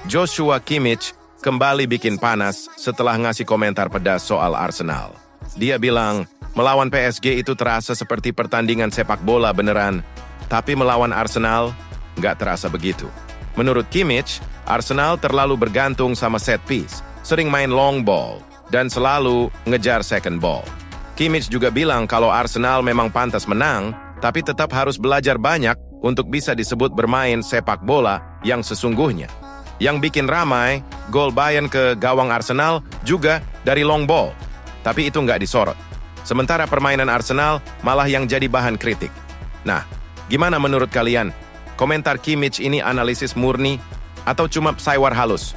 Joshua Kimmich kembali bikin panas setelah ngasih komentar pedas soal Arsenal. Dia bilang, melawan PSG itu terasa seperti pertandingan sepak bola beneran, tapi melawan Arsenal nggak terasa begitu. Menurut Kimmich, Arsenal terlalu bergantung sama set piece, sering main long ball, dan selalu ngejar second ball. Kimmich juga bilang kalau Arsenal memang pantas menang, tapi tetap harus belajar banyak untuk bisa disebut bermain sepak bola yang sesungguhnya. Yang bikin ramai, gol Bayern ke gawang Arsenal juga dari long ball, tapi itu nggak disorot. Sementara permainan Arsenal malah yang jadi bahan kritik. Nah, gimana menurut kalian? Komentar Kimmich ini analisis murni atau cuma saywar halus?